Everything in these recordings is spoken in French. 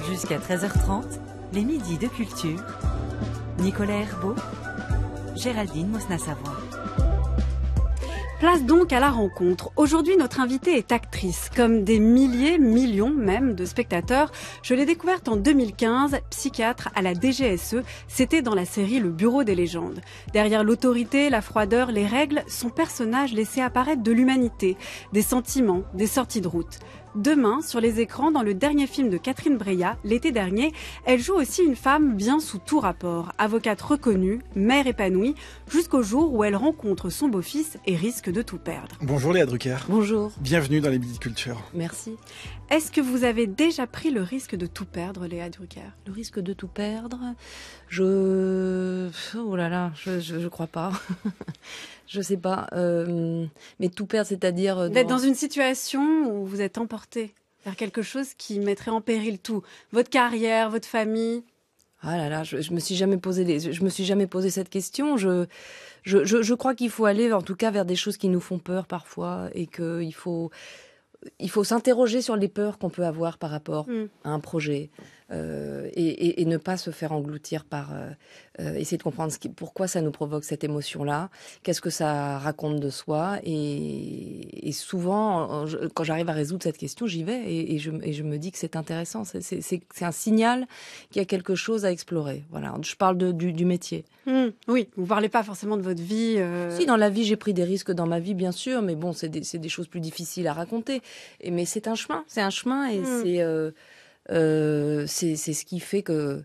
Jusqu'à 13h30, les midis de culture. Nicolas Herbeau, Géraldine Mosna-Savoie. Place donc à la rencontre. Aujourd'hui, notre invitée est actrice. Comme des milliers, millions même de spectateurs, je l'ai découverte en 2015, psychiatre à la DGSE. C'était dans la série Le Bureau des légendes. Derrière l'autorité, la froideur, les règles, son personnage laissait apparaître de l'humanité, des sentiments, des sorties de route. Demain, sur les écrans, dans le dernier film de Catherine Breillat, l'été dernier, elle joue aussi une femme bien sous tout rapport, avocate reconnue, mère épanouie, jusqu'au jour où elle rencontre son beau-fils et risque de tout perdre. Bonjour Léa Drucker. Bonjour. Bienvenue dans les Midis de Culture. Merci. Est-ce que vous avez déjà pris le risque de tout perdre, Léa Drucker? Le risque de tout perdre, je crois pas. Je sais pas. Mais tout perdre, c'est-à-dire... D'être dans une situation où vous êtes emporté vers quelque chose qui mettrait en péril tout. Votre carrière, votre famille. Ah là là, je me suis jamais posé cette question. Je crois qu'il faut aller, en tout cas, vers des choses qui nous font peur parfois, et qu'il faut s'interroger sur les peurs qu'on peut avoir par rapport à un projet, et ne pas se faire engloutir par essayer de comprendre pourquoi ça nous provoque cette émotion-là, qu'est-ce que ça raconte de soi, et souvent, quand j'arrive à résoudre cette question, j'y vais, et je me dis que c'est intéressant, c'est un signal qu'il y a quelque chose à explorer. Voilà, je parle du métier. Oui, vous ne parlez pas forcément de votre vie. Si, dans la vie, j'ai pris des risques dans ma vie, bien sûr, mais bon, c'est des choses plus difficiles à raconter. Mais c'est un chemin, et c'est ce qui fait que...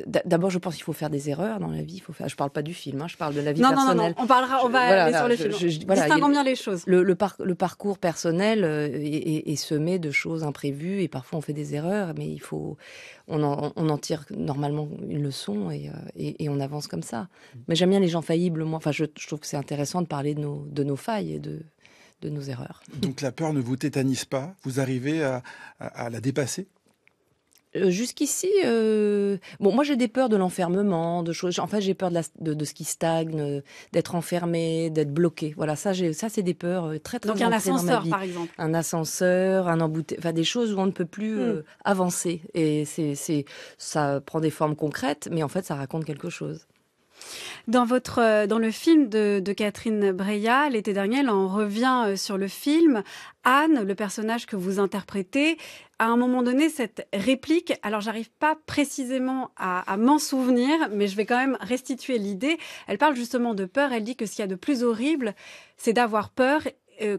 D'abord, je pense qu'il faut faire des erreurs dans la vie. Je parle pas du film, je parle de la vie personnelle. Non, on va aller sur le film. Distinguons bien les choses. Le parcours personnel est semé de choses imprévues, et parfois on fait des erreurs, mais on en tire normalement une leçon, et on avance comme ça. Mais j'aime bien les gens faillibles, moi. Enfin, je trouve que c'est intéressant de parler de nos failles et de nos erreurs. Donc la peur ne vous tétanise pas? Vous arrivez à la dépasser? Jusqu'ici, moi j'ai des peurs de l'enfermement, de choses. En fait, j'ai peur de ce qui stagne, d'être enfermé, d'être bloqué. Voilà, ça c'est des peurs très Donc ancrées un dans ma ascenseur, vie. par exemple. Un ascenseur, un embouteillage, enfin des choses où on ne peut plus avancer. Et ça prend des formes concrètes, mais en fait, ça raconte quelque chose. Dans le film de Catherine Breillat, l'été dernier, elle en revient sur le film. Anne, le personnage que vous interprétez, à un moment donné, cette réplique, alors j'arrive pas précisément à m'en souvenir, mais je vais quand même restituer l'idée. Elle parle justement de peur, elle dit que ce qu'il y a de plus horrible, c'est d'avoir peur.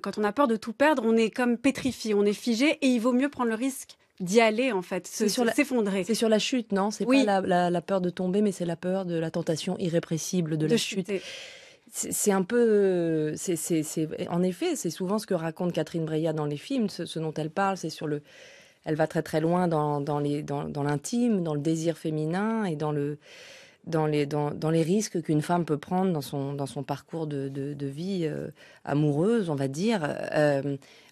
Quand on a peur de tout perdre, on est comme pétrifié, on est figé, et il vaut mieux prendre le risque d'y aller, en fait, s'effondrer. C'est sur la chute, non? C'est pas la peur de tomber, mais c'est la peur de la tentation irrépressible de la chute. C'est un peu... en effet, c'est souvent ce que raconte Catherine Breillat dans les films, ce dont elle parle, c'est sur le... Elle va très très loin dans l'intime, dans le désir féminin, et dans les risques qu'une femme peut prendre dans son parcours de vie amoureuse, on va dire.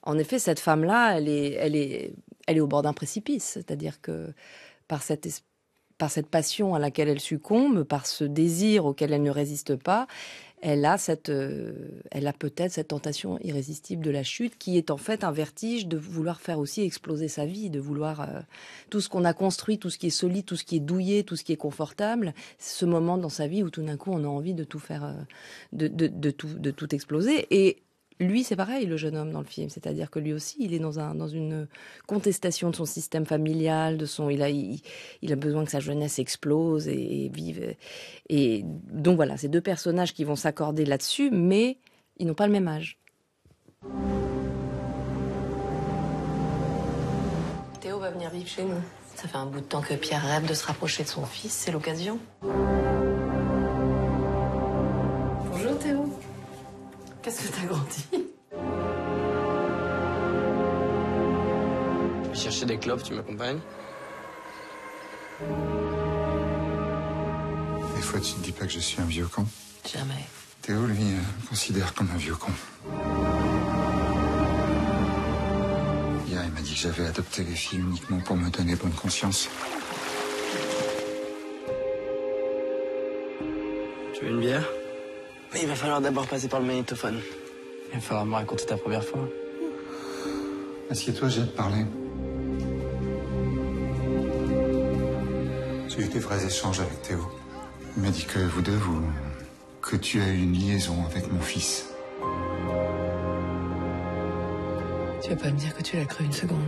En effet, cette femme-là, elle est au bord d'un précipice. C'est-à-dire que par cette passion à laquelle elle succombe, par ce désir auquel elle ne résiste pas, elle a peut-être cette tentation irrésistible de la chute, qui est en fait un vertige de vouloir faire aussi exploser sa vie, de vouloir tout ce qu'on a construit, tout ce qui est solide, tout ce qui est douillet, tout ce qui est confortable. C'est ce moment dans sa vie où tout d'un coup on a envie de tout faire, de tout exploser. Et lui, c'est pareil, le jeune homme dans le film. C'est-à-dire que lui aussi, il est dans une contestation de son système familial, il a besoin que sa jeunesse explose et vive. Et donc voilà, c'est deux personnages qui vont s'accorder là-dessus, mais ils n'ont pas le même âge. Théo va venir vivre chez nous. Ça fait un bout de temps que Pierre rêve de se rapprocher de son fils, c'est l'occasion. Bonjour Théo. Qu'est-ce que t'as grandi? Je vais chercher des clopes, tu m'accompagnes? Des fois, tu te dis pas que je suis un vieux con? Jamais. Théo, lui, me considère comme un vieux con. Hier, il m'a dit que j'avais adopté les filles uniquement pour me donner bonne conscience. Tu veux une bière? Mais il va falloir d'abord passer par le magnétophone. Il va falloir me raconter ta première fois. Assieds-toi, j'ai à te parler. J'ai eu des vrais échanges avec Théo. Il m'a dit que vous deux, que tu as eu une liaison avec mon fils. Tu vas pas me dire que tu l'as cru une seconde.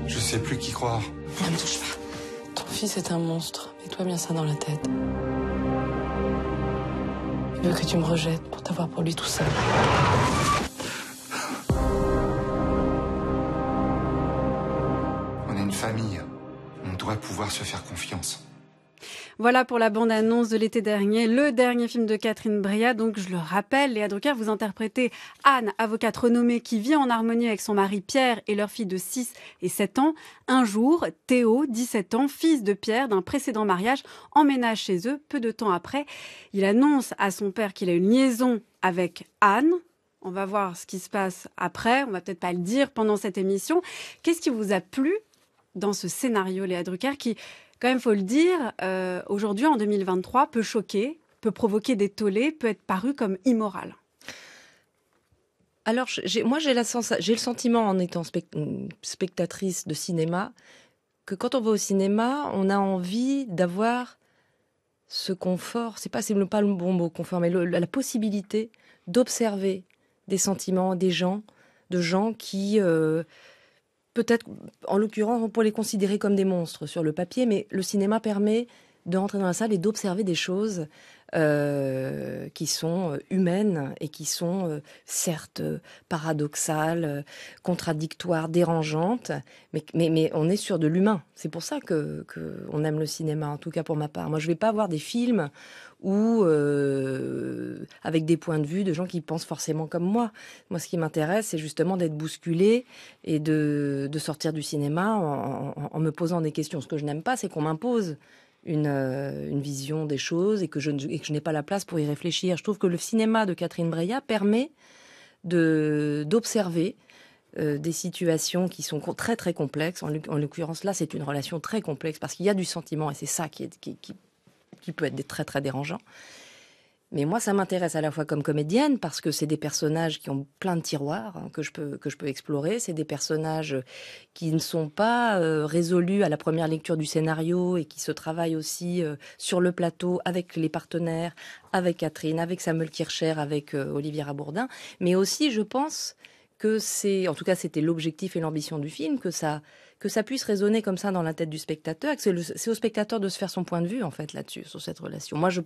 Je sais plus qui croire. Ne me touche pas. Ton fils est un monstre. Mets-toi bien ça dans la tête. Il veut que tu me rejettes pour t'avoir pour lui tout seul. On est une famille. On doit pouvoir se faire confiance. Voilà pour la bande-annonce de l'été dernier, le dernier film de Catherine Breillat. Donc, je le rappelle, Léa Drucker, vous interprétez Anne, avocate renommée qui vit en harmonie avec son mari Pierre et leur fille de 6 et 7 ans. Un jour, Théo, 17 ans, fils de Pierre d'un précédent mariage, emménage chez eux. Peu de temps après, il annonce à son père qu'il a une liaison avec Anne. On va voir ce qui se passe après. On va peut-être pas le dire pendant cette émission. Qu'est-ce qui vous a plu dans ce scénario, Léa Drucker, qui, quand même, faut le dire, aujourd'hui, en 2023, peut choquer, peut provoquer des tollés, peut être paru comme immoral? Alors, j'ai le sentiment, en étant spectatrice de cinéma, que quand on va au cinéma, on a envie d'avoir ce confort, c'est pas le bon mot confort, mais la possibilité d'observer des sentiments, de gens qui... peut-être, en l'occurrence, on pourrait les considérer comme des monstres sur le papier, mais le cinéma permet de rentrer dans la salle et d'observer des choses qui sont humaines et qui sont certes paradoxales, contradictoires, dérangeantes, mais on est sur de l'humain. C'est pour ça que on aime le cinéma, en tout cas pour ma part. Moi, je vais pas voir des films où avec des points de vue de gens qui pensent forcément comme moi. Moi, ce qui m'intéresse, c'est justement d'être bousculée et de sortir du cinéma en me posant des questions. Ce que je n'aime pas, c'est qu'on m'impose une vision des choses et que je n'ai pas la place pour y réfléchir. Je trouve que le cinéma de Catherine Breillat permet d'observer des situations qui sont très très complexes. En l'occurrence, là, c'est une relation très complexe parce qu'il y a du sentiment et c'est ça qui peut être très très dérangeant. Mais moi, ça m'intéresse à la fois comme comédienne parce que c'est des personnages qui ont plein de tiroirs que je peux explorer. C'est des personnages qui ne sont pas résolus à la première lecture du scénario et qui se travaillent aussi sur le plateau avec les partenaires, avec Catherine, avec Samuel Kircher, avec Olivier Rabourdin. Mais aussi, je pense que en tout cas, c'était l'objectif et l'ambition du film, que ça puisse résonner comme ça dans la tête du spectateur, et que c'est au spectateur de se faire son point de vue, en fait, là-dessus, sur cette relation. Moi, je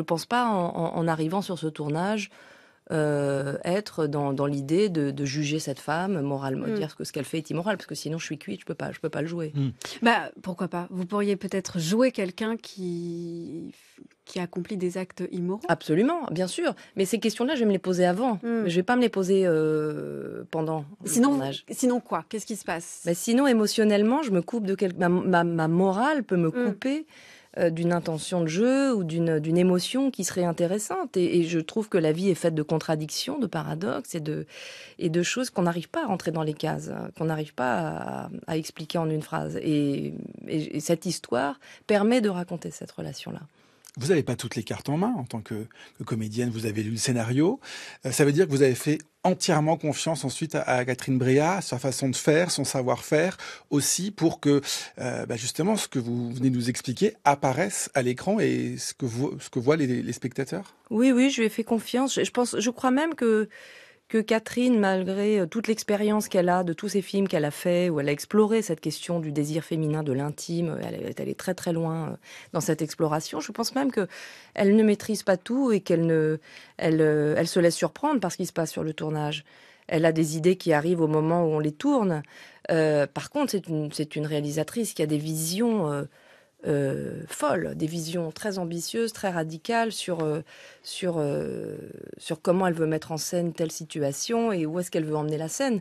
pense pas, en arrivant sur ce tournage, être dans l'idée de juger cette femme moralement, dire que ce qu'elle fait est immoral, parce que sinon je suis cuite, je peux pas le jouer. Bah, pourquoi pas? Vous pourriez peut-être jouer quelqu'un qui accomplit des actes immoraux? Absolument, bien sûr. Mais ces questions-là, je vais me les poser avant. Je vais pas me les poser pendant le tournage. Sinon quoi? Qu'est-ce qui se passe? Sinon, émotionnellement, je me coupe de ma morale peut me couper d'une intention de jeu ou d'une émotion qui serait intéressante. Et je trouve que la vie est faite de contradictions, de paradoxes et de choses qu'on n'arrive pas à rentrer dans les cases, qu'on n'arrive pas à expliquer en une phrase. Et cette histoire permet de raconter cette relation-là. Vous n'avez pas toutes les cartes en main en tant que comédienne, vous avez lu le scénario. Ça veut dire que vous avez fait entièrement confiance ensuite à Catherine Breillat, sa façon de faire, son savoir-faire aussi, pour que justement ce que vous venez de nous expliquer apparaisse à l'écran et ce que voient les spectateurs. Oui, je lui ai fait confiance. Je crois même que Catherine, malgré toute l'expérience qu'elle a de tous ces films qu'elle a fait, où elle a exploré cette question du désir féminin, de l'intime, elle est allée très très loin dans cette exploration. Je pense même qu'elle ne maîtrise pas tout et qu'elle se laisse surprendre par ce qui se passe sur le tournage. Elle a des idées qui arrivent au moment où on les tourne. Par contre, c'est une réalisatrice qui a des visions folles, des visions très ambitieuses, très radicales sur comment elle veut mettre en scène telle situation et où est-ce qu'elle veut emmener la scène.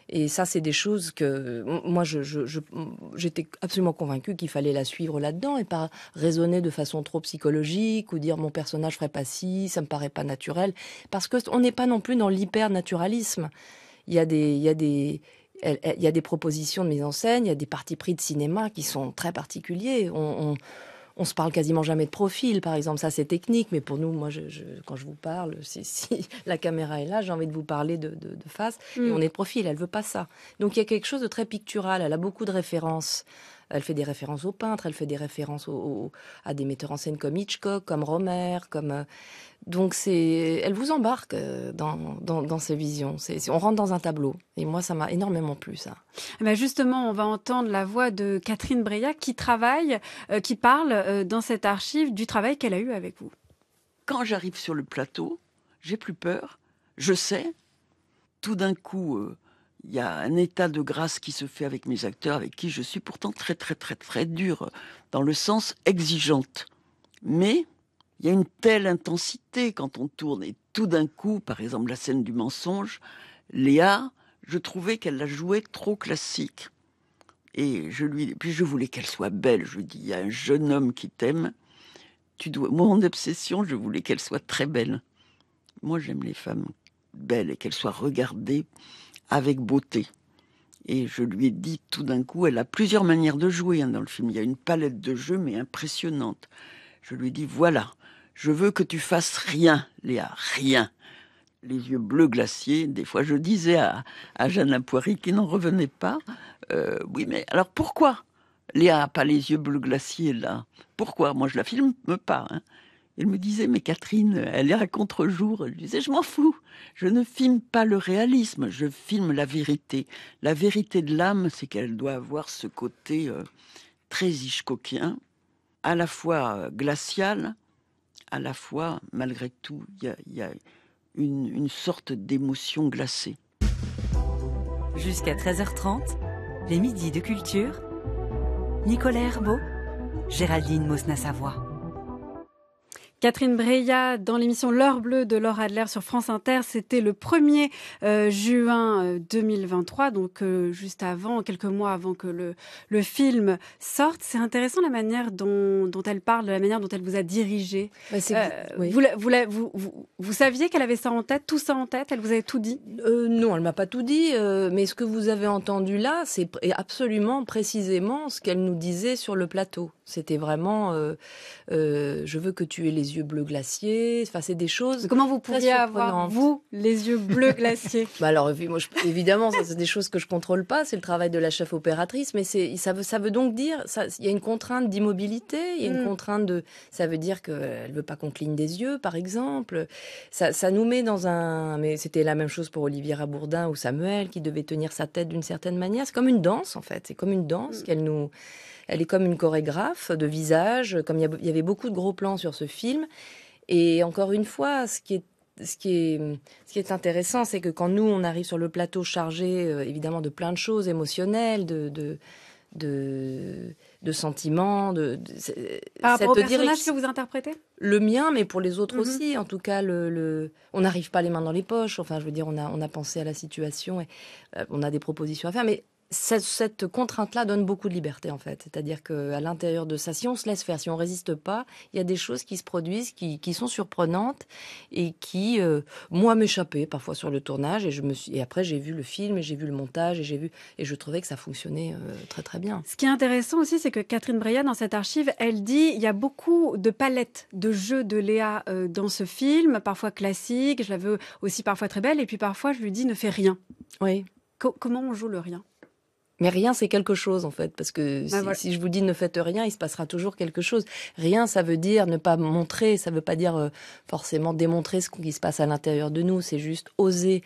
Et ça, c'est des choses que moi, j'étais absolument convaincue qu'il fallait la suivre là-dedans et pas raisonner de façon trop psychologique ou dire mon personnage ferait pas ci, ça me paraît pas naturel, parce que on n'est pas non plus dans l'hyper-naturalisme. Il y a des propositions de mise en scène, il y a des partis pris de cinéma qui sont très particuliers. On on se parle quasiment jamais de profil, par exemple. Ça, c'est technique, mais pour nous, moi, quand je vous parle, si la caméra est là, j'ai envie de vous parler de face. Et on est de profil, elle veut pas ça. Donc, il y a quelque chose de très pictural. Elle a beaucoup de références. Elle fait des références aux peintres, elle fait des références à des metteurs en scène comme Hitchcock, comme Romer, donc elle vous embarque dans ses visions. On rentre dans un tableau. Et moi, ça m'a énormément plu, ça. Ben justement, on va entendre la voix de Catherine Breillat qui parle dans cette archive du travail qu'elle a eu avec vous. Quand j'arrive sur le plateau, j'ai plus peur. Je sais. Tout d'un coup, il y a un état de grâce qui se fait avec mes acteurs, avec qui je suis pourtant très, très, très, très dure, dans le sens exigeante. Mais il y a une telle intensité quand on tourne. Et tout d'un coup, par exemple, la scène du mensonge, Léa, je trouvais qu'elle la jouait trop classique. Et puis je voulais qu'elle soit belle. Je lui dis, il y a un jeune homme qui t'aime. Mon obsession, je voulais qu'elle soit très belle. Moi, j'aime les femmes belles et qu'elles soient regardées avec beauté. Et je lui ai dit tout d'un coup, elle a plusieurs manières de jouer dans le film. Il y a une palette de jeux, mais impressionnante. Je lui ai dit, voilà, je veux que tu fasses rien, Léa, rien. Les yeux bleus glaciers, des fois je disais à Jeanne Poiry qui n'en revenait pas, oui, mais alors pourquoi Léa n'a pas les yeux bleus glaciers là? Pourquoi? Moi je la filme pas. Elle me disait, mais Catherine, elle est à contre-jour. Je disais, je m'en fous. Je ne filme pas le réalisme, je filme la vérité. La vérité de l'âme, c'est qu'elle doit avoir ce côté très hitchcockien, à la fois glacial, à la fois, malgré tout, il y a une sorte d'émotion glacée. Jusqu'à 13h30, les midis de culture. Nicolas Herbeau, Géraldine Mosna-Savoie. Catherine Breillat dans l'émission L'heure bleue de Laure Adler sur France Inter. C'était le 1er juin 2023, donc juste avant, quelques mois avant que le film sorte. C'est intéressant la manière dont elle parle, la manière dont elle vous a dirigé. Oui. Vous saviez qu'elle avait ça en tête, tout ça en tête? Elle vous avait tout dit? Non, elle m'a pas tout dit, mais ce que vous avez entendu là, c'est absolument précisément ce qu'elle nous disait sur le plateau. C'était vraiment, je veux que tu aies les yeux bleus glaciers. Enfin, c'est des choses. Comment vous pourriez avoir, vous, les yeux bleus glaciers? Alors, moi, évidemment, ça, c'est des choses que je contrôle pas. C'est le travail de la chef opératrice, mais ça veut donc dire, il y a une contrainte d'immobilité, il y a une contrainte ça veut dire qu'elle veut pas qu'on cligne des yeux, par exemple. Ça nous met mais c'était la même chose pour Oliviera Bourdin ou Samuel, qui devait tenir sa tête d'une certaine manière. C'est comme une danse, en fait. C'est comme une danse Elle est comme une chorégraphe de visage, comme il y avait beaucoup de gros plans sur ce film. Et encore une fois, ce qui est intéressant, c'est que quand nous, on arrive sur le plateau chargé, évidemment, de plein de choses émotionnelles, de sentiments, par rapport au personnage que vous interprétez? Le mien, mais pour les autres aussi. En tout cas, on n'arrive pas les mains dans les poches. Enfin, je veux dire, on a pensé à la situation et on a des propositions à faire, mais cette contrainte-là donne beaucoup de liberté, en fait. C'est-à-dire qu'à l'intérieur de ça, si on se laisse faire, si on résiste pas, il y a des choses qui se produisent, qui sont surprenantes et qui, moi, m'échappaient parfois sur le tournage. Et après, j'ai vu le film et j'ai vu le montage et je trouvais que ça fonctionnait très, très bien. Ce qui est intéressant aussi, c'est que Catherine Breillat, dans cette archive, elle dit il y a beaucoup de palettes de jeux de Léa dans ce film, parfois classiques, je la veux aussi parfois très belle, et puis parfois, je lui dis ne fais rien. Oui. Comment on joue le rien? Mais rien, c'est quelque chose, en fait, parce que si je vous dis ne faites rien, il se passera toujours quelque chose. Rien, ça veut dire ne pas montrer, ça veut pas dire forcément démontrer ce qui se passe à l'intérieur de nous, c'est juste oser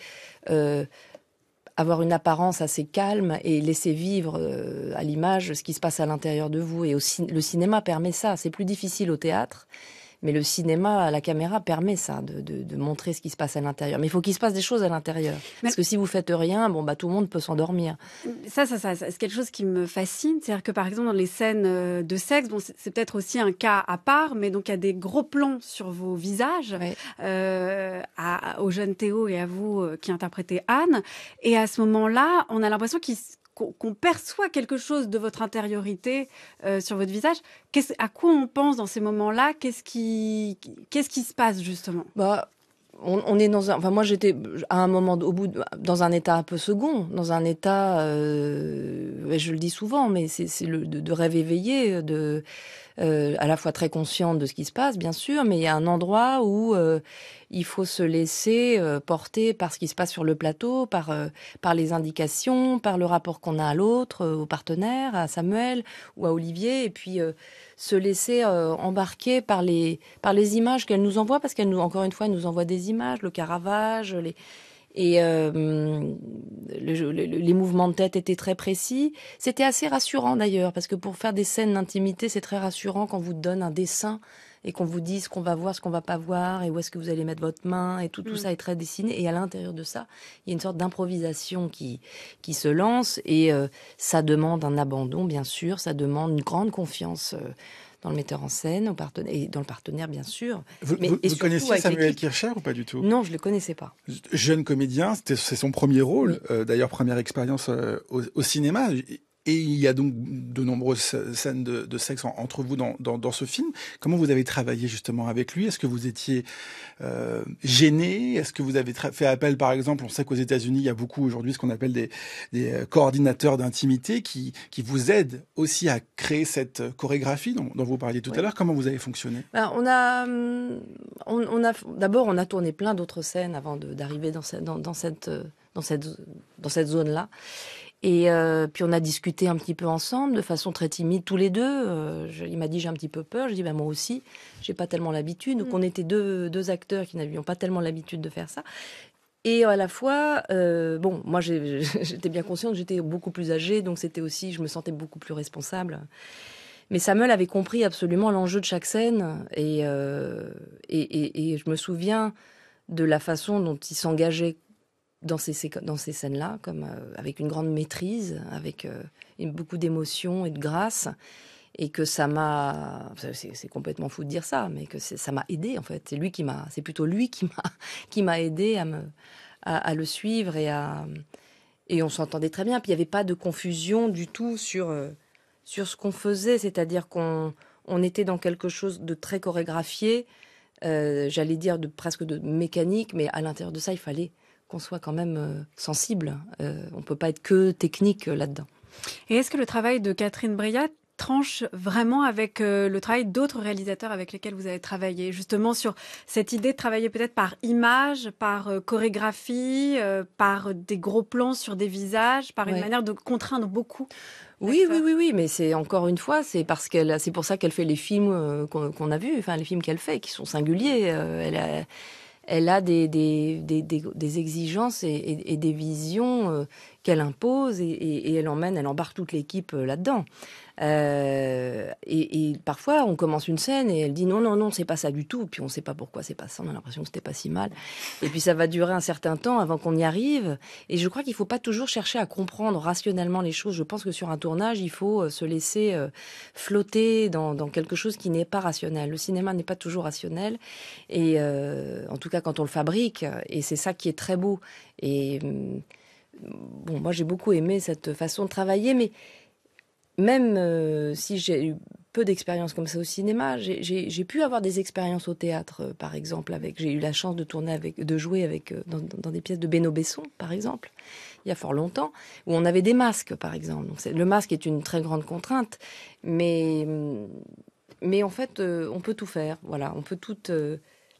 avoir une apparence assez calme et laisser vivre à l'image ce qui se passe à l'intérieur de vous. Et le cinéma permet ça, c'est plus difficile au théâtre. Mais le cinéma, la caméra permet ça, de montrer ce qui se passe à l'intérieur. Mais il faut qu'il se passe des choses à l'intérieur. Parce que si vous faites rien, tout le monde peut s'endormir. Ça, c'est quelque chose qui me fascine. C'est-à-dire que, par exemple, dans les scènes de sexe, c'est peut-être aussi un cas à part, mais donc il y a des gros plans sur vos visages, au jeune Théo et à vous qui interprétez Anne. Et à ce moment-là, on a l'impression qu'on perçoit quelque chose de votre intériorité sur votre visage. À quoi on pense dans ces moments-là? Qu'est-ce qui se passe, justement? On est moi, j'étais à un moment, dans un état un peu second, dans un état, je le dis souvent, mais c'est de rêve éveillé, à la fois très consciente de ce qui se passe, bien sûr, mais il y a un endroit où il faut se laisser porter par ce qui se passe sur le plateau, par les indications, par le rapport qu'on a à l'autre, au partenaire, à Samuel ou à Olivier, et puis se laisser embarquer par les images qu'elle nous envoie, parce encore une fois, elle nous envoie des images, le Caravage, les mouvements de tête étaient très précis. C'était assez rassurant d'ailleurs, parce que pour faire des scènes d'intimité, c'est très rassurant quand vous donne un dessin et qu'on vous dit ce qu'on va voir, ce qu'on va pas voir, et où est-ce que vous allez mettre votre main, et tout ça est très dessiné. Et à l'intérieur de ça, il y a une sorte d'improvisation qui se lance, et ça demande un abandon, bien sûr, ça demande une grande confiance dans le metteur en scène, et dans le partenaire, bien sûr. Vous connaissiez Samuel Kircher ou pas du tout? Non, je ne le connaissais pas. Jeune comédien, c'est son premier rôle, d'ailleurs première expérience au cinéma. Et il y a donc de nombreuses scènes de sexe entre vous dans ce film. Comment vous avez travaillé justement avec lui? Est-ce que vous étiez gêné? Est-ce que vous avez fait appel, par exemple, on sait qu'aux États-Unis, il y a beaucoup aujourd'hui ce qu'on appelle des coordinateurs d'intimité qui vous aident aussi à créer cette chorégraphie dont vous parliez tout à l'heure. Comment vous avez fonctionné? D'abord, on a tourné plein d'autres scènes avant d'arriver dans cette zone-là. Et puis on a discuté un petit peu ensemble, de façon très timide, tous les deux. Il m'a dit j'ai un petit peu peur. Je dis moi aussi, j'ai pas tellement l'habitude. Donc on était deux acteurs qui n'avions pas tellement l'habitude de faire ça. Et à la fois, moi j'étais bien consciente que j'étais beaucoup plus âgée, donc c'était aussi, je me sentais beaucoup plus responsable. Mais Samuel avait compris absolument l'enjeu de chaque scène, et je me souviens de la façon dont il s'engageait dans ces scènes-là, comme avec une grande maîtrise, avec beaucoup d'émotion et de grâce, et que ça m'a, c'est complètement fou de dire ça, mais que ça m'a aidé en fait. C'est plutôt lui qui m'a aidé à le suivre, et on s'entendait très bien. Puis il n'y avait pas de confusion du tout sur ce qu'on faisait, c'est-à-dire qu'on était dans quelque chose de très chorégraphié, j'allais dire presque de mécanique, mais à l'intérieur de ça, il fallait qu'on soit quand même sensible. On ne peut pas être que technique là-dedans. Et est-ce que le travail de Catherine Breillat tranche vraiment avec le travail d'autres réalisateurs avec lesquels vous avez travaillé, justement sur cette idée de travailler peut-être par image, par chorégraphie, par des gros plans sur des visages, par une manière de contraindre beaucoup? Oui, mais c'est encore une fois, c'est pour ça qu'elle fait les films qu'on a vus, enfin les films qu'elle fait, qui sont singuliers. Elle a des exigences et des visions qu'elle impose, et elle embarque toute l'équipe là-dedans. Et parfois, on commence une scène et elle dit non, c'est pas ça du tout. Puis on sait pas pourquoi c'est pas ça. On a l'impression que c'était pas si mal. Et puis ça va durer un certain temps avant qu'on y arrive. Et je crois qu'il faut pas toujours chercher à comprendre rationnellement les choses. Je pense que sur un tournage, il faut se laisser flotter dans quelque chose qui n'est pas rationnel. Le cinéma n'est pas toujours rationnel. Et en tout cas, quand on le fabrique, et c'est ça qui est très beau. Et moi, j'ai beaucoup aimé cette façon de travailler, mais même si j'ai eu peu d'expériences comme ça au cinéma, j'ai pu avoir des expériences au théâtre, par exemple. J'ai eu la chance de jouer dans des pièces de Beno Besson, par exemple, il y a fort longtemps, où on avait des masques, par exemple. Donc le masque est une très grande contrainte, mais en fait, on peut tout faire. Voilà, on peut tout.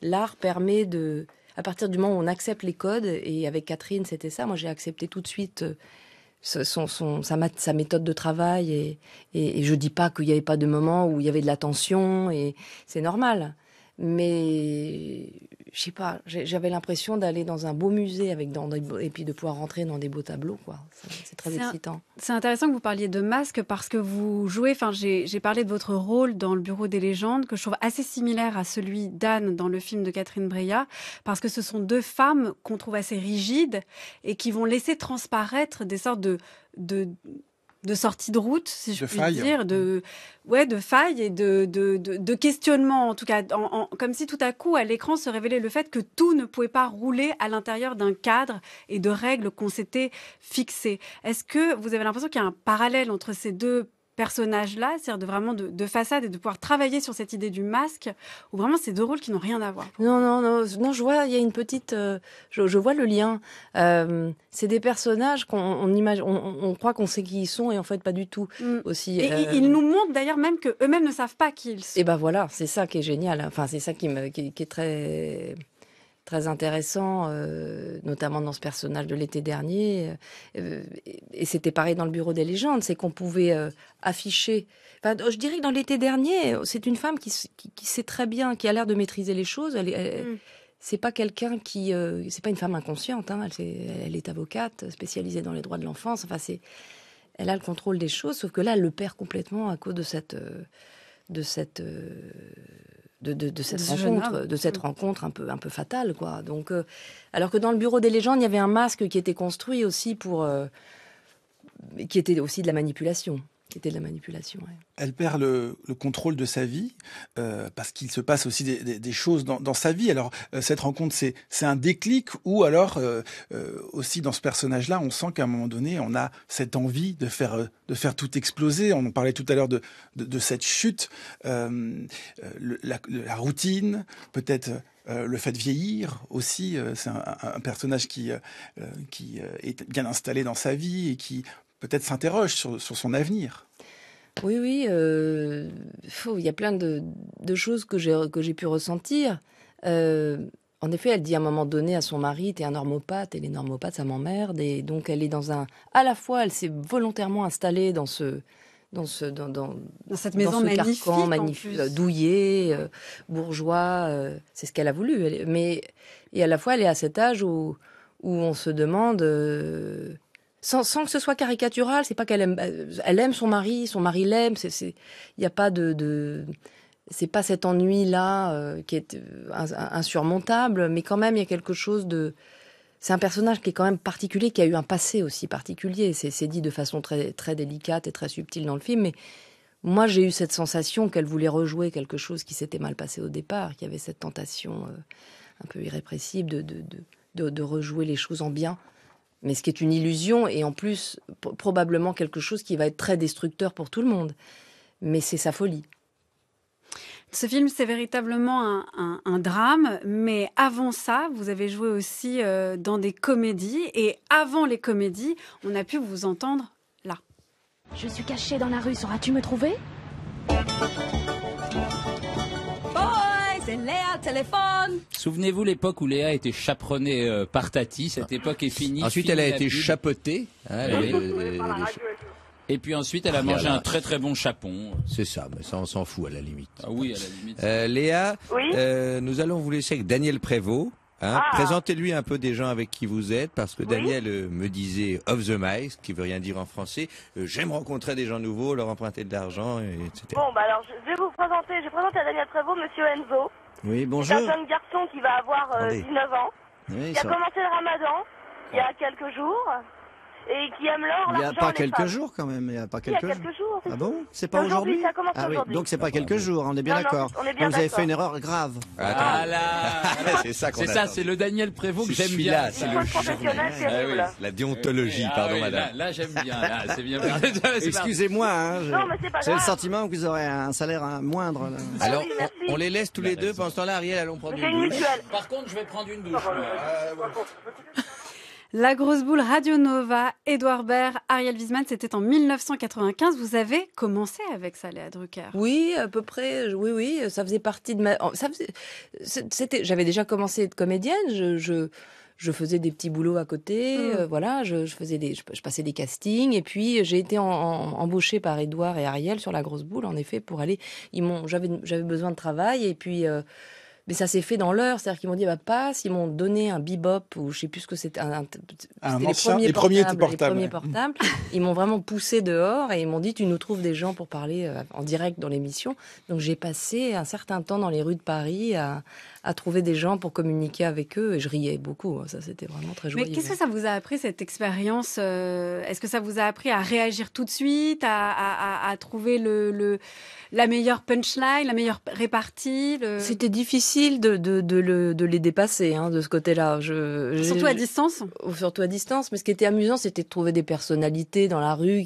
L'art permet de, à partir du moment où on accepte les codes, et avec Catherine, c'était ça. Moi, j'ai accepté tout de suite sa méthode de travail, et je dis pas qu'il n'y avait pas de moments où il y avait de la tension, et c'est normal, mais je sais pas, j'avais l'impression d'aller dans un beau musée et puis de pouvoir rentrer dans des beaux tableaux, quoi. C'est très excitant. C'est intéressant que vous parliez de masque, parce que vous jouez, j'ai parlé de votre rôle dans le Bureau des légendes, que je trouve assez similaire à celui d'Anne dans le film de Catherine Breillat, parce que ce sont deux femmes qu'on trouve assez rigides et qui vont laisser transparaître des sortes de sortie de route, si je puis dire, de failles et de questionnement, en tout cas, comme si tout à coup, à l'écran, se révélait le fait que tout ne pouvait pas rouler à l'intérieur d'un cadre et de règles qu'on s'était fixées. Est-ce que vous avez l'impression qu'il y a un parallèle entre ces deux personnage-là, c'est-à-dire de façade et de pouvoir travailler sur cette idée du masque, ou vraiment c'est deux rôles qui n'ont rien à voir? Non, je vois, il y a une petite... je vois le lien. C'est des personnages on croit qu'on sait qui ils sont et en fait pas du tout. Aussi. Et ils nous montrent d'ailleurs même qu'eux-mêmes ne savent pas qui ils sont. Et ben voilà, c'est ça qui est génial. Enfin, c'est ça qui est très... très intéressant, notamment dans ce personnage de l'été dernier. Et c'était pareil dans le Bureau des légendes, c'est qu'on pouvait afficher... Enfin, je dirais que dans l'été dernier, c'est une femme qui sait très bien, qui a l'air de maîtriser les choses. C'est pas quelqu'un qui... c'est pas une femme inconsciente. Hein. Elle est avocate, spécialisée dans les droits de l'enfance. Enfin, elle a le contrôle des choses, sauf que là, elle le perd complètement à cause de cette rencontre un peu fatale, quoi. Donc, alors que dans le Bureau des légendes, il y avait un masque qui était construit aussi qui était aussi de la manipulation. Ouais. Elle perd le contrôle de sa vie parce qu'il se passe aussi des choses dans sa vie. Alors cette rencontre, c'est un déclic, ou alors aussi dans ce personnage-là, on sent qu'à un moment donné, on a cette envie de faire tout exploser. On en parlait tout à l'heure de cette chute, la routine, peut-être. Le fait de vieillir aussi, c'est un personnage qui est bien installé dans sa vie et qui peut-être s'interroge sur son avenir. Oui, il y a plein de choses que j'ai pu ressentir. En effet, elle dit à un moment donné à son mari, t'es un normopathe, et les normopathes, ça m'emmerde. Et donc, elle est à la fois, elle s'est volontairement installée dans cette maison magnifique, douillet, bourgeois, c'est ce qu'elle a voulu. Et à la fois, elle est à cet âge où on se demande, sans que ce soit caricatural, c'est pas elle aime son mari l'aime, il n'y a pas c'est pas cet ennui-là qui est insurmontable, mais quand même, il y a quelque chose c'est un personnage qui est quand même particulier, qui a eu un passé aussi particulier. C'est dit de façon très, très délicate et très subtile dans le film, mais moi, j'ai eu cette sensation qu'elle voulait rejouer quelque chose qui s'était mal passé au départ, qu'il y avait cette tentation un peu irrépressible de rejouer les choses en bien. Mais ce qui est une illusion, et en plus, probablement quelque chose qui va être très destructeur pour tout le monde. Mais c'est sa folie. Ce film, c'est véritablement un drame, mais avant ça, vous avez joué aussi dans des comédies, et avant les comédies, on a pu vous entendre là. Je suis cachée dans la rue, sauras-tu me trouver ? C'est Léa, téléphone. Souvenez-vous l'époque où Léa était chaperonnée par Tati. Cette époque est finie. Ensuite, elle a été chapeautée. Et puis ensuite, elle a mangé un très très bon chapon. C'est ça, mais ça on s'en fout à la limite. Ah oui, à la limite. Léa, oui, nous allons vous laisser avec Daniel Prévost. Présentez-lui un peu des gens avec qui vous êtes, parce que Daniel me disait off the mic, qui veut rien dire en français. J'aime rencontrer des gens nouveaux, leur emprunter de l'argent, etc. Bon, alors je vais vous présenter. Je présente à Daniel Prévost, Monsieur Enzo. Oui, bonjour. C'est un jeune garçon qui va avoir 19 ans, qui a commencé le Ramadan il y a quelques jours. Et qui aime l'or, l'argent, il n'y a pas quelques jours quand même. Il y a quelques jours. Ah bon? C'est pas aujourd'hui? Ça commence aujourd'hui. Oui. Donc c'est pas quelques jours, on est bien d'accord. On est bien d'accord. Vous avez fait une erreur grave. C'est ça qu'on attend. C'est ça, c'est le Daniel Prévost que j'aime bien. C'est le professionnel, la déontologie, pardon madame. Là j'aime bien, c'est bien. Excusez-moi, j'ai le sentiment que vous aurez un salaire moindre. Là. Alors, on les laisse tous les deux. Pendant ce temps-là, Ariel, allons prendre une douche. Par contre, je vais prendre une douche. La grosse boule Radio Nova, Édouard Baird, Ariel Wiesman, c'était en 1995. Vous avez commencé avec ça, Léa Drucker? Oui, à peu près. Oui, ça faisait partie de ma. J'avais déjà commencé à être comédienne. Je faisais des petits boulots à côté. Voilà, je passais des castings, et puis j'ai été embauchée par Édouard et Ariel sur la grosse boule, en effet, pour aller. J'avais besoin de travail, et puis. Mais ça s'est fait dans l'heure, c'est-à-dire qu'ils m'ont dit passe, ils m'ont donné un bebop, ou je sais plus ce que c'était, les premiers portables. Ils m'ont vraiment poussé dehors et ils m'ont dit tu nous trouves des gens pour parler en direct dans l'émission. Donc j'ai passé un certain temps dans les rues de Paris à à trouver des gens pour communiquer avec eux, et je riais beaucoup. Ça, c'était vraiment très joyeux. Mais qu'est-ce que ça vous a appris, cette expérience? Est-ce que ça vous a appris à réagir tout de suite, à trouver la meilleure punchline, la meilleure répartie? C'était difficile de les dépasser, de ce côté-là. Surtout à distance? Surtout à distance, mais ce qui était amusant, c'était de trouver des personnalités dans la rue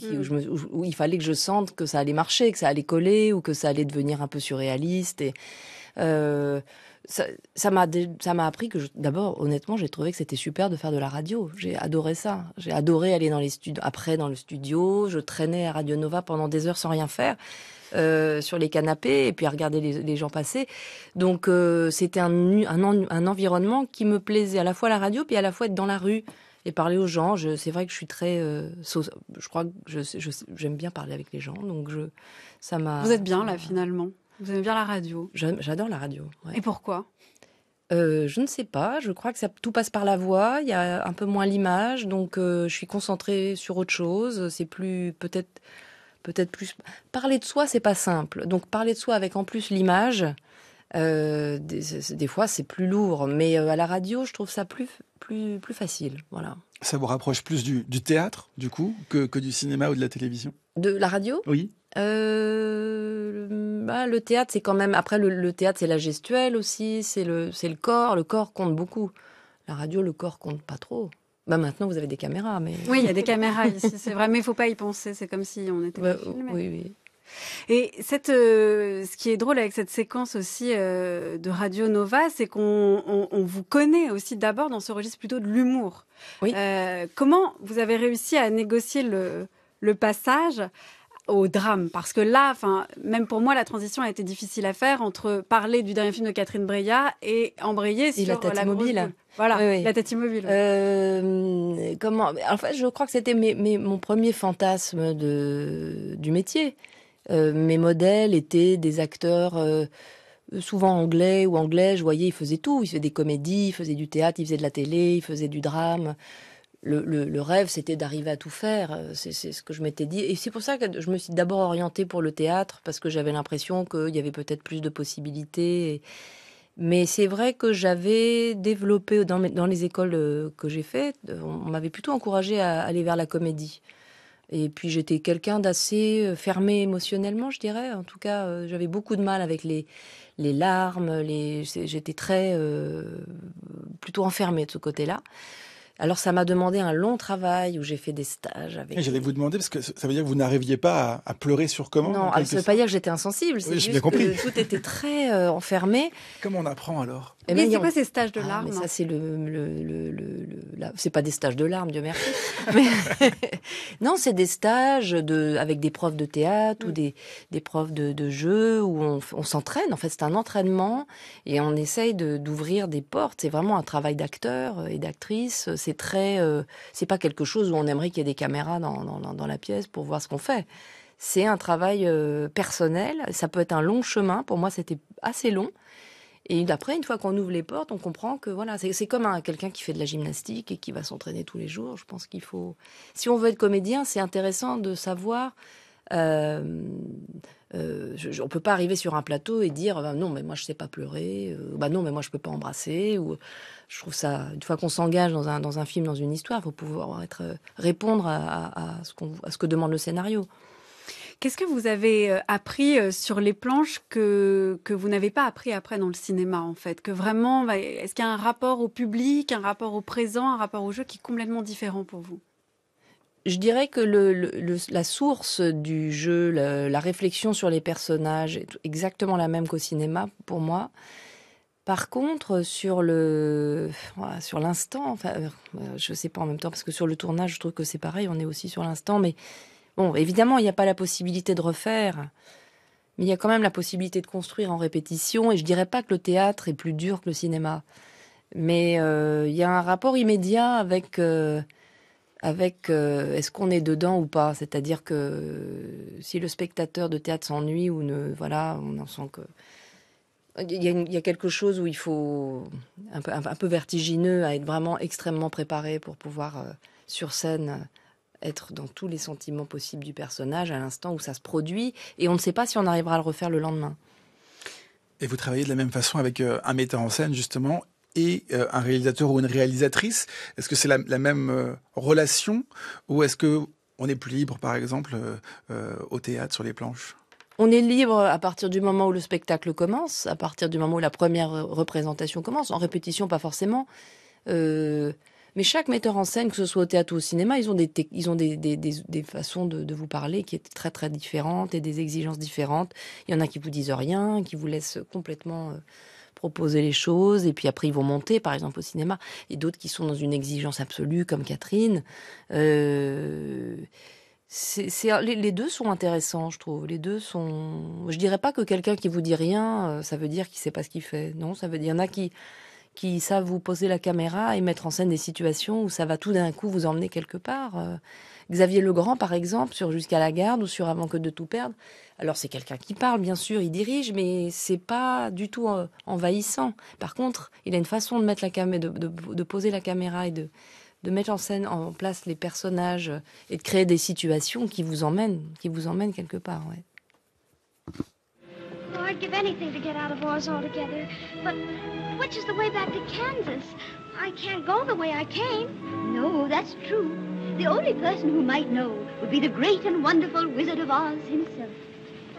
où il fallait que je sente que ça allait marcher, que ça allait coller, ou que ça allait devenir un peu surréaliste. Et ça m'a appris que d'abord, honnêtement, j'ai trouvé que c'était super de faire de la radio. J'ai adoré ça. J'ai adoré aller dans les studios. Après, dans le studio, je traînais à Radio Nova pendant des heures sans rien faire. Sur les canapés, et puis à regarder les gens passer. Donc c'était un environnement qui me plaisait, à la fois la radio, puis à la fois être dans la rue et parler aux gens. C'est vrai que je suis très... je crois que j'aime bien parler avec les gens, donc ça m'a... Vous êtes bien là, finalement? Vous aimez bien la radio? J'adore la radio. Ouais. Et pourquoi? Je ne sais pas, je crois que tout passe par la voix, il y a un peu moins l'image, donc je suis concentrée sur autre chose. C'est plus... Peut-être plus... Parler de soi, c'est pas simple. Donc, parler de soi avec en plus l'image, des fois, c'est plus lourd. Mais à la radio, je trouve ça plus facile. Voilà. Ça vous rapproche plus du théâtre, du coup, que du cinéma ou de la télévision? De la radio? Oui. Le théâtre, c'est quand même... Après, le théâtre, c'est la gestuelle aussi, c'est le corps. Le corps compte beaucoup. La radio, le corps compte pas trop. Maintenant, vous avez des caméras, mais... Oui, il y a des caméras ici, c'est vrai, mais il ne faut pas y penser, c'est comme si on était filmé. Oui. Et ce qui est drôle avec cette séquence aussi de Radio Nova, c'est qu'on vous connaît aussi d'abord dans ce registre plutôt de l'humour. Oui. Comment vous avez réussi à négocier le passage au drame? Parce que là, même pour moi, la transition a été difficile à faire entre parler du dernier film de Catherine Breillat et embrayer sur la tête immobile. Voilà, oui. La tête immobile. En fait, je crois que c'était mon premier fantasme du métier. Mes modèles étaient des acteurs souvent anglais ou anglais. Je voyais, ils faisaient tout. Ils faisaient des comédies, ils faisaient du théâtre, ils faisaient de la télé, ils faisaient du drame. Le rêve, c'était d'arriver à tout faire. C'est ce que je m'étais dit. Et c'est pour ça que je me suis d'abord orientée pour le théâtre, parce que j'avais l'impression qu'il y avait peut-être plus de possibilités. Mais c'est vrai que j'avais développé dans les écoles que j'ai faites, on m'avait plutôt encouragée à aller vers la comédie. Et puis j'étais quelqu'un d'assez fermé émotionnellement, je dirais. En tout cas, j'avais beaucoup de mal avec les larmes. J'étais très plutôt enfermée de ce côté-là. Alors ça m'a demandé un long travail où j'ai fait des stages avec... Et j'allais vous demander, parce que ça veut dire que vous n'arriviez pas à pleurer sur commande? Ah, Non, ça ne veut pas dire que j'étais insensible, c'est juste que tout était très enfermé. Comment on apprend alors? Mais c'est quoi ces stages de larmes? Mais ça, c'est c'est pas des stages de larmes, Dieu merci. Non, c'est des stages avec des profs de théâtre ou des profs de jeu où on s'entraîne. En fait, c'est un entraînement et on essaye d'ouvrir des portes. C'est vraiment un travail d'acteur et d'actrice. C'est pas quelque chose où on aimerait qu'il y ait des caméras dans la pièce pour voir ce qu'on fait. C'est un travail personnel. Ça peut être un long chemin. Pour moi, c'était assez long. Et après, une fois qu'on ouvre les portes, on comprend que voilà, c'est comme quelqu'un qui fait de la gymnastique et qui va s'entraîner tous les jours. Je pense qu'il faut... Si on veut être comédien, c'est intéressant de savoir... on peut pas arriver sur un plateau et dire non, mais moi, je sais pas pleurer. Non, mais moi, je peux pas embrasser. Je trouve ça... Une fois qu'on s'engage dans un film, dans une histoire, il faut pouvoir répondre à ce que demande le scénario. Qu'est-ce que vous avez appris sur les planches que vous n'avez pas appris après dans le cinéma, en fait? Que vraiment, est-ce qu'il y a un rapport au public, un rapport au présent, un rapport au jeu qui est complètement différent pour vous? Je dirais que la source du jeu, la réflexion sur les personnages est exactement la même qu'au cinéma, pour moi. Par contre, sur l'instant, je sais pas en même temps, parce que sur le tournage, je trouve que c'est pareil, on est aussi sur l'instant, mais... Bon, évidemment, il n'y a pas la possibilité de refaire, mais il y a quand même la possibilité de construire en répétition. Et je dirais pas que le théâtre est plus dur que le cinéma, mais il y a un rapport immédiat avec est-ce qu'on est dedans ou pas. C'est-à-dire que si le spectateur de théâtre s'ennuie ou on en sent que il y a quelque chose où il faut un peu vertigineux à être vraiment extrêmement préparé pour pouvoir sur scène être dans tous les sentiments possibles du personnage à l'instant où ça se produit, et on ne sait pas si on arrivera à le refaire le lendemain. Et vous travaillez de la même façon avec un metteur en scène, justement, et un réalisateur ou une réalisatrice. Est-ce que c'est la même relation, ou est-ce que on est plus libre, par exemple, au théâtre, sur les planches? On est libre à partir du moment où le spectacle commence, à partir du moment où la première représentation commence. En répétition, pas forcément. Mais chaque metteur en scène, que ce soit au théâtre ou au cinéma, ils ont des façons de vous parler qui est très très différentes et des exigences différentes. Il y en a qui vous disent rien, qui vous laissent complètement proposer les choses, et puis après ils vont monter, par exemple au cinéma. Et d'autres qui sont dans une exigence absolue, comme Catherine. Les deux sont intéressants, je trouve. Les deux sont. Je dirais pas que quelqu'un qui vous dit rien, ça veut dire qu'il sait pas ce qu'il fait. Non, ça veut dire il y en a qui savent vous poser la caméra et mettre en scène des situations où ça va tout d'un coup vous emmener quelque part. Xavier Legrand, par exemple, sur Jusqu'à la garde ou sur Avant que de tout perdre. Alors c'est quelqu'un qui parle, bien sûr, il dirige, mais c'est pas du tout envahissant. Par contre, il a une façon de mettre de poser la caméra et de mettre en place les personnages et de créer des situations qui vous emmènent quelque part. Ouais. Oh, I'd give anything to get out of Oz altogether. But which is the way back to Kansas? I can't go the way I came. No, that's true. The only person who might know would be the great and wonderful Wizard of Oz himself.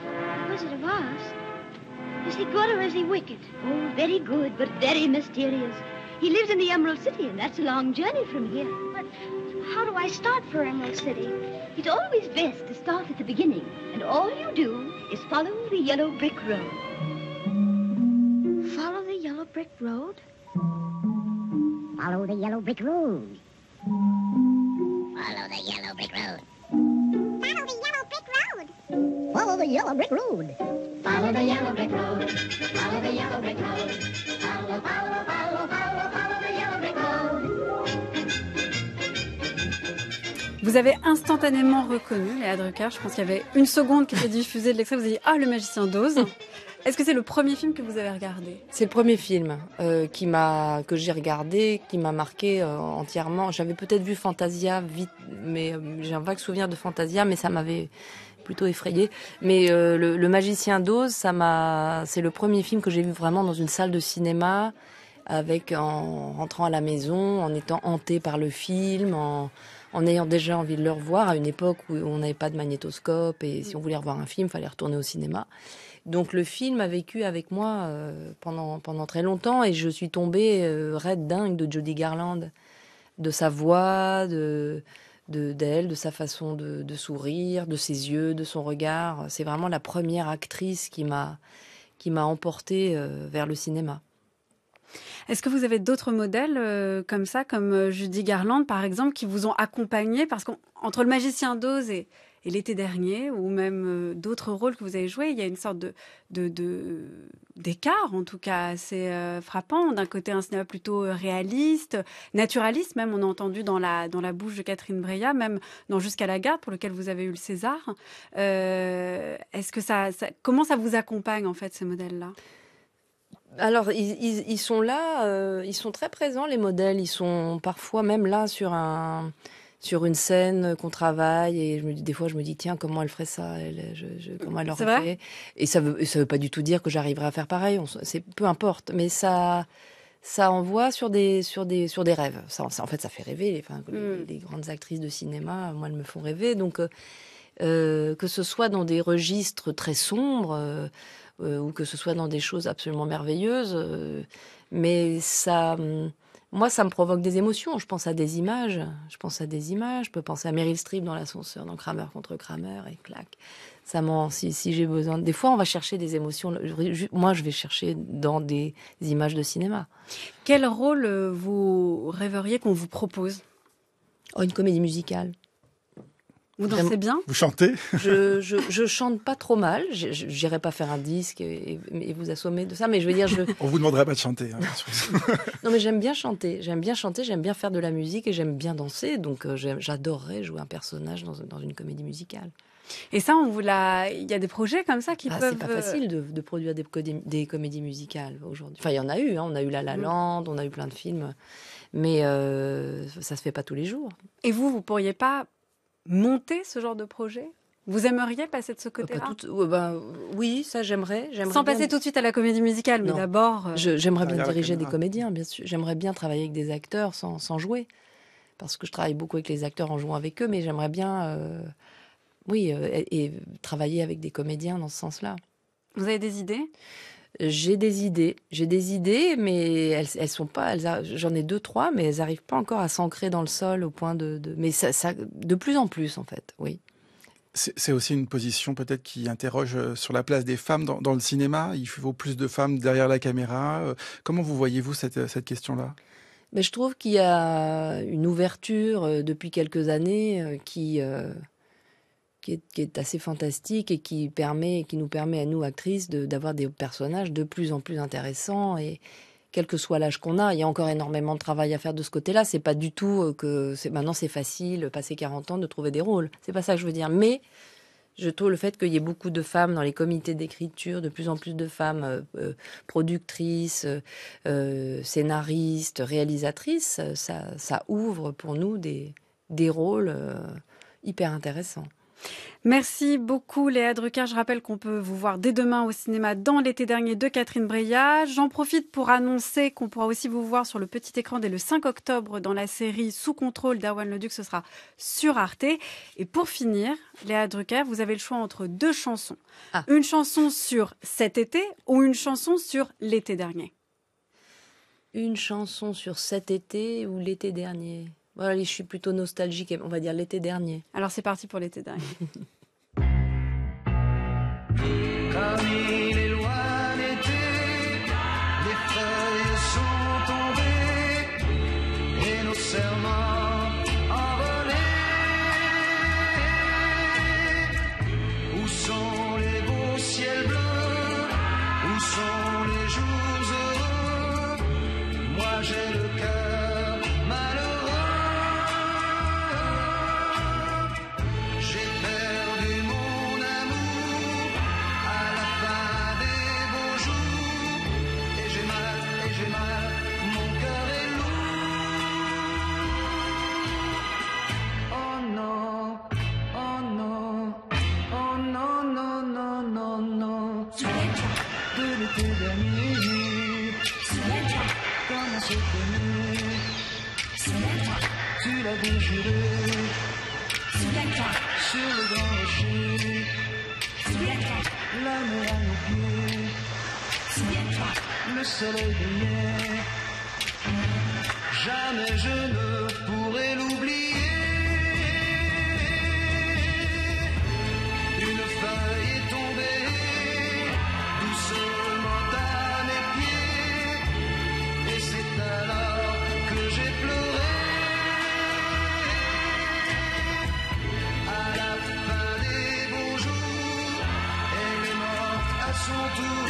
The Wizard of Oz? Is he good or is he wicked? Oh, very good, but very mysterious. He lives in the Emerald City, and that's a long journey from here. But how do I start for Emerald City? It's always best to start at the beginning, and all you do is follow the yellow brick road. Follow the yellow brick road? Follow the yellow brick road. Follow the yellow brick road. Follow the yellow brick road. Follow the yellow brick road. Follow the yellow brick road. Follow, follow, follow, follow, follow the yellow brick road. Vous avez instantanément reconnu Léa Drucker. Je pense qu'il y avait une seconde qui était diffusée de l'extrait. Vous avez dit « Ah, le magicien d'Oz ». Est-ce que c'est le premier film que vous avez regardé? C'est le premier film que j'ai regardé, qui m'a marqué entièrement. J'avais peut-être vu Fantasia vite, mais j'ai un vague souvenir de Fantasia, mais ça m'avait plutôt effrayée. Mais le Magicien d'Oz, c'est le premier film que j'ai vu vraiment dans une salle de cinéma, en rentrant à la maison, en étant hanté par le film, en ayant déjà envie de le revoir à une époque où on n'avait pas de magnétoscope et si on voulait revoir un film, il fallait retourner au cinéma. Donc le film a vécu avec moi pendant très longtemps et je suis tombée raide dingue de Judy Garland, de sa voix, d'elle, de sa façon de sourire, de ses yeux, de son regard. C'est vraiment la première actrice qui m'a emportée vers le cinéma. Est-ce que vous avez d'autres modèles comme ça, comme Judy Garland par exemple, qui vous ont accompagné? Parce qu'entre le Magicien d'Oz et l'été dernier, ou même d'autres rôles que vous avez joués, il y a une sorte d'écart, en tout cas, assez frappant. D'un côté, un cinéma plutôt réaliste, naturaliste, même, on a entendu dans la bouche de Catherine Breillat, même dans Jusqu'à la garde, pour lequel vous avez eu le César. Est-ce que comment ça vous accompagne, en fait, ces modèles-là? Alors, ils sont là, ils sont très présents, les modèles. Ils sont parfois même là sur une scène qu'on travaille et des fois je me dis tiens, comment elle ferait ça, comment elle l'aurait fait. Et ça veut pas du tout dire que j'arriverai à faire pareil, peu importe, mais ça envoie sur des rêves. En fait ça fait rêver, les grandes actrices de cinéma, moi elles me font rêver, donc que ce soit dans des registres très sombres ou que ce soit dans des choses absolument merveilleuses, mais moi, ça me provoque des émotions. Je pense à des images. Je peux penser à Meryl Streep dans l'ascenseur, dans Kramer contre Kramer, et clac. Si j'ai besoin. Des fois, on va chercher des émotions. Moi, je vais chercher dans des images de cinéma. Quel rôle vous rêveriez qu'on vous propose? Une comédie musicale. Vous dansez bien? Vous chantez? Je chante pas trop mal. J'irai pas faire un disque et vous assommer de ça, mais je veux dire, on vous demanderait pas de chanter. Hein, non, mais j'aime bien chanter, j'aime bien faire de la musique et j'aime bien danser. Donc, j'adorerais jouer un personnage dans une comédie musicale. Et ça, il y a des projets comme ça qui peuvent... C'est pas facile de produire des comédies musicales aujourd'hui. Enfin, il y en a eu. On a eu La La Land, on a eu plein de films, mais ça se fait pas tous les jours. Et vous pourriez pas monter ce genre de projet? Vous aimeriez passer de ce côté-là? Oui, ça j'aimerais. Sans passer tout de suite à la comédie musicale, mais d'abord... J'aimerais bien diriger des comédiens, bien sûr. J'aimerais bien travailler avec des acteurs sans jouer. Parce que je travaille beaucoup avec les acteurs en jouant avec eux, mais j'aimerais bien et travailler avec des comédiens dans ce sens-là. Vous avez des idées? J'ai des idées, mais elles sont pas. J'en ai 2-3, mais elles n'arrivent pas encore à s'ancrer dans le sol au point mais ça, de plus en plus, en fait, oui. C'est aussi une position peut-être qui interroge sur la place des femmes dans le cinéma. Il faut plus de femmes derrière la caméra. Comment vous voyez-vous cette question-là? Mais je trouve qu'il y a une ouverture depuis quelques années qui est assez fantastique et qui nous permet à nous, actrices, d'avoir des personnages de plus en plus intéressants. Et quel que soit l'âge qu'on a, il y a encore énormément de travail à faire de ce côté-là. C'est pas du tout que maintenant c'est facile, passer 40 ans, de trouver des rôles. C'est pas ça que je veux dire. Mais je trouve le fait qu'il y ait beaucoup de femmes dans les comités d'écriture, de plus en plus de femmes productrices, scénaristes, réalisatrices, ça ouvre pour nous des rôles hyper intéressants. Merci beaucoup Léa Drucker. Je rappelle qu'on peut vous voir dès demain au cinéma dans L'été dernier de Catherine Breillat. J'en profite pour annoncer qu'on pourra aussi vous voir sur le petit écran dès le 5 octobre dans la série Sous contrôle d'Erwan Leduc. Ce sera sur Arte. Et pour finir, Léa Drucker, vous avez le choix entre 2 chansons. Une chanson sur cet été ou une chanson sur l'été dernier? Une chanson sur cet été ou l'été dernier? Voilà, je suis plutôt nostalgique, on va dire l'été dernier. Alors c'est parti pour l'été dernier. Comme il est loin l'été, les feuilles sont tombées et nos serments envolés. Où sont les beaux ciels bleus? Où sont les jours heureux? Moi j'ai le cœur malheureux. Tu l'avais juré. Souviens-toi. Sur le grand rocher. Souviens-toi. La mer à nos pieds. Souviens-toi. Le soleil brillait. Jamais je ne pourrai l'oublier. Une feuille est tombée doucement à mes pieds. Et c'est alors que j'ai pleuré. À la fin des beaux jours, elle est morte à son tour,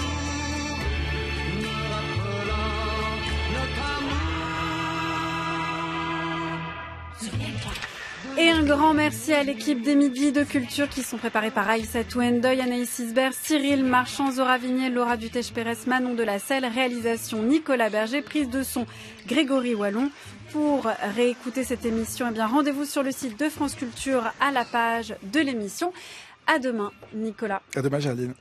me rappelant notre amour. Et un grand merci à l'équipe des Midis de Culture qui sont préparés par Aïssa Touendoy, Anaïs Isbert, Cyril Marchand, Zora Vignier, Laura Dutèche-Pérez, Manon Delacelle, réalisation Nicolas Berger, prise de son Grégory Wallon. Pour réécouter cette émission, rendez-vous sur le site de France Culture à la page de l'émission. À demain, Nicolas. À demain, Géraldine.